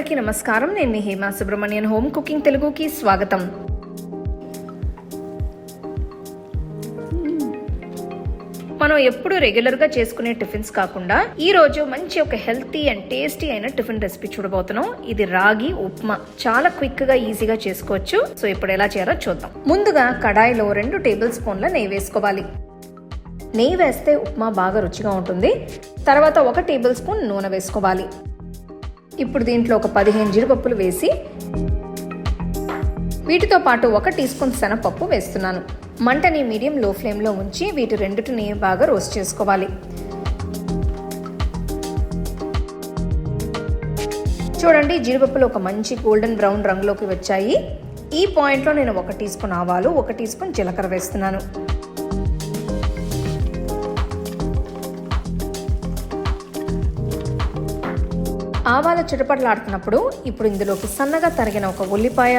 అందరికీ నమస్కారం. నేను మీ హేమా సుబ్రహ్మణ్యన్. హోమ్ కుకింగ్ తెలుగుకి స్వాగతం. మనం ఎప్పుడు రెగ్యులర్గా చేసుకునే టిఫిన్స్ కాకుండా ఈ రోజు మంచి ఒక హెల్తీ అండ్ టేస్టీ అయిన టిఫిన్ రెసిపీ చూడబోతున్నాం. ఇది రాగి ఉప్మా. చాలా క్విక్ గా ఈజీగా చేసుకోవచ్చు. సో ఇప్పుడు ఎలా చేయాలో చూద్దాం. ముందుగా కడాయిలో 2 టేబుల్ స్పూన్ల నెయ్యి వేసుకోవాలి. నెయ్యి వేస్తే ఉప్మా బాగా రుచిగా ఉంటుంది. తర్వాత 1 టేబుల్ స్పూన్ నూనె వేసుకోవాలి. ఇప్పుడు దీంట్లో ఒక 15 జీడిపప్పులు వేసి వీటితో పాటు 1 టీ స్పూన్ శనగపప్పు వేస్తున్నాను. మంటని మీడియం లో ఫ్లేమ్లో ఉంచి వీటి రెండిటిని బాగా రోస్ట్ చేసుకోవాలి. చూడండి, జీడిపప్పులు ఒక మంచి గోల్డెన్ బ్రౌన్ రంగులోకి వచ్చాయి. ఈ పాయింట్లో నేను 1 టీ స్పూన్ ఆవాలు, 1 టీ స్పూన్ జీలకర్ర వేస్తున్నాను. ఆవాలు చిటపటలాడుతున్నప్పుడు ఇప్పుడు ఇందులోకి సన్నగా తరిగిన 1 ఉల్లిపాయ,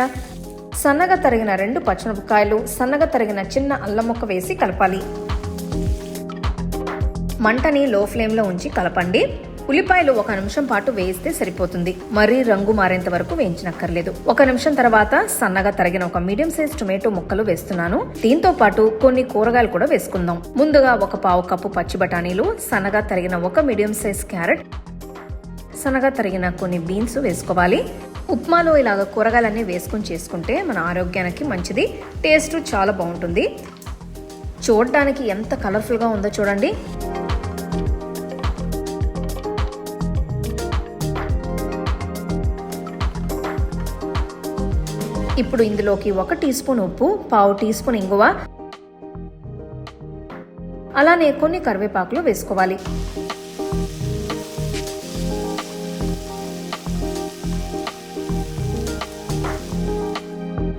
సన్నగా తరిగిన 2 పచ్చిమిరపకాయలు, సన్నగా తరిగిన చిన్న అల్లం ముక్క వేసి కలపాలి. మంటని లో ఫ్లేమ్లో ఉంచి కలపండి. ఉల్లిపాయలు 1 నిమిషం పాటు వేయిస్తే సరిపోతుంది. మరీ రంగు మారేంత వరకు వేయించనక్కర్లేదు. 1 నిమిషం తర్వాత సన్నగా తరిగిన 1 మీడియం సైజ్ టొమాటో ముక్కలు వేస్తున్నాను. దీంతో పాటు కొన్ని కూరగాయలు కూడా వేసుకుందాం. ముందుగా 1 పావు కప్పు పచ్చి బఠానీలు, సన్నగా తరిగిన 1 మీడియం సైజ్ క్యారెట్, సన్నగా తరిగిన కొన్ని బీన్స్ వేసుకోవాలి. ఉప్మాలో ఇలాగ కూరగాయలన్నీ వేసుకొని చేసుకుంటే మన ఆరోగ్యానికి మంచిది. టేస్ట్ చాలా బాగుంటుంది. చూడడానికి ఎంత కలర్ఫుల్గా ఉందో చూడండి. ఇప్పుడు ఇందులోకి 1 టీ స్పూన్ ఉప్పు, పావు టీ స్పూన్ ఇంగువ, అలానే కొన్ని కరివేపాకులు వేసుకోవాలి.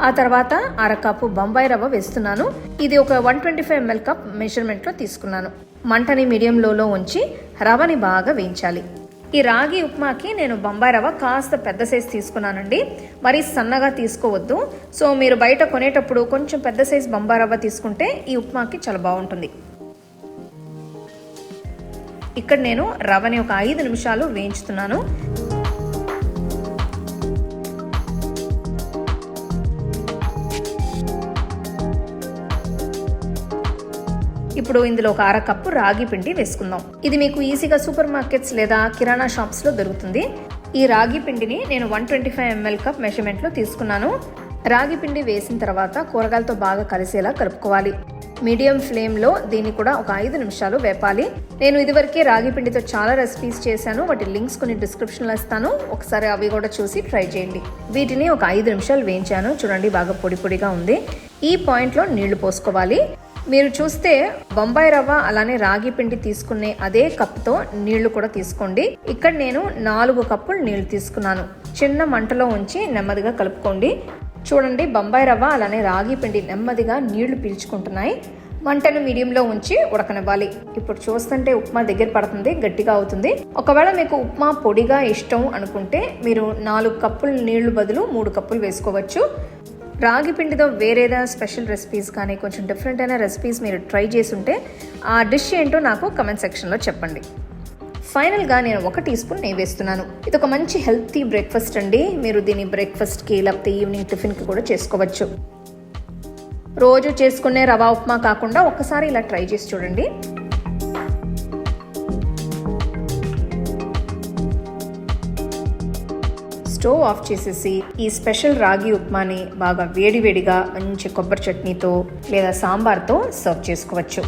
ఆ తర్వాత 1/2 కప్పు బొంబాయి రవ్వ వేస్తున్నాను. ఇది ఒక 125 ml కప్ మెజర్మెంట్లో తీసుకున్నాను. మంటని మీడియం లోలో ఉంచి రవ్వని బాగా వేయించాలి. ఈ రాగి ఉప్మాకి నేను బొంబాయి రవ్వ కాస్త పెద్ద సైజు తీసుకున్నానండి. మరీ సన్నగా తీసుకోవద్దు. సో మీరు బయట కొనేటప్పుడు కొంచెం పెద్ద సైజు బొంబాయి రవ్వ తీసుకుంటే ఈ ఉప్మాకి చాలా బాగుంటుంది. ఇక్కడ నేను రవ్వని ఒక 5 నిమిషాలు వేయించుతున్నాను. ఇప్పుడు ఇందులో ఒక 1/2 కప్పు రాగి పిండి వేసుకుందాం. ఇది మీకు ఈజీగా సూపర్ మార్కెట్స్ లేదా కిరాణా షాప్స్ లో దొరుకుతుంది. ఈ రాగి పిండిని నేను 125 ml కప్ మెజర్మెంట్ లో తీసుకున్నాను. రాగి పిండి వేసిన తర్వాత కూరగాయలతో బాగా కలిసేలా కలుపుకోవాలి. మీడియం ఫ్లేమ్ లో దీన్ని కూడా ఒక 5 నిమిషాలు వేపాలి. నేను ఇదివరకే రాగి పిండితో చాలా రెసిపీస్ చేశాను. వాటి లింక్స్ కొన్ని డిస్క్రిప్షన్ లో ఇస్తాను. ఒకసారి అవి కూడా చూసి ట్రై చేయండి. వీటిని ఒక 5 నిమిషాలు వేయించాను. చూడండి, బాగా పొడి పొడిగా ఉంది. ఈ పాయింట్ లో నీళ్లు పోసుకోవాలి. మీరు చూస్తే బొంబాయి రవ్వ అలానే రాగి పిండి తీసుకునే అదే కప్తో నీళ్లు కూడా తీసుకోండి. ఇక్కడ నేను 4 కప్పులు నీళ్లు తీసుకున్నాను. చిన్న మంటలో ఉంచి నెమ్మదిగా కలుపుకోండి. చూడండి, బొంబాయి రవ్వ అలానే రాగి పిండి నెమ్మదిగా నీళ్లు పీల్చుకుంటున్నాయి. మంటను మీడియంలో ఉంచి ఉడకనివ్వాలి. ఇప్పుడు చూస్తుంటే ఉప్మా దగ్గర పడుతుంది, గట్టిగా అవుతుంది. ఒకవేళ మీకు ఉప్మా పొడిగా ఇష్టం అనుకుంటే మీరు 4 కప్పుల నీళ్లు బదులు 3 కప్పులు వేసుకోవచ్చు. రాగి పిండితో వేరేదా స్పెషల్ రెసిపీస్ కానీ కొంచెం డిఫరెంట్ అయిన రెసిపీస్ మీరు ట్రై చేసి ఉంటే ఆ డిష్ ఏంటో నాకు కమెంట్ సెక్షన్లో చెప్పండి. ఫైనల్గా నేను 1 టీ స్పూన్ నెయ్యి వేస్తున్నాను. ఇది ఒక మంచి హెల్తీ బ్రేక్ఫాస్ట్ అండి. మీరు దీన్ని బ్రేక్ఫాస్ట్కి లేకపోతే ఈవినింగ్ టిఫిన్కి కూడా చేసుకోవచ్చు. రోజు చేసుకునే రవా ఉప్మా కాకుండా ఒక్కసారి ఇలా ట్రై చేసి చూడండి. స్టవ్ ఆఫ్ చేసేసి ఈ స్పెషల్ రాగి ఉప్మాని బాగా వేడివేడిగా మంచి కొబ్బరి చట్నీతో లేదా సాంబార్తో సర్వ్ చేసుకోవచ్చు.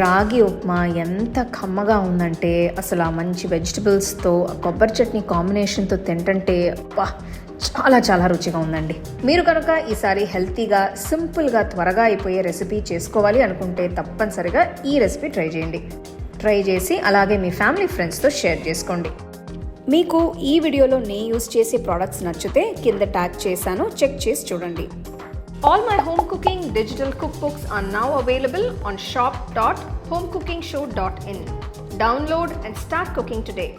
రాగి ఉప్మా ఎంత కమ్మగా ఉందంటే అసలు ఆ మంచి వెజిటబుల్స్తో కొబ్బరి చట్నీ కాంబినేషన్తో తింటుంటే చాలా చాలా రుచిగా ఉందండి. మీరు కనుక ఈసారి హెల్తీగా సింపుల్గా త్వరగా అయిపోయే రెసిపీ చేసుకోవాలి అనుకుంటే తప్పనిసరిగా ఈ రెసిపీ ట్రై చేయండి. ట్రై చేసి అలాగే మీ ఫ్యామిలీ ఫ్రెండ్స్తో షేర్ చేసుకోండి. మీకు ఈ వీడియోలో నేను యూజ్ చేసే ప్రోడక్ట్స్ నచ్చితే కింద ట్యాగ్ చేశాను, చెక్ చేసి చూడండి. All my home cooking digital cookbooks are now available on shop.homecookingshow.in. Download and start cooking today.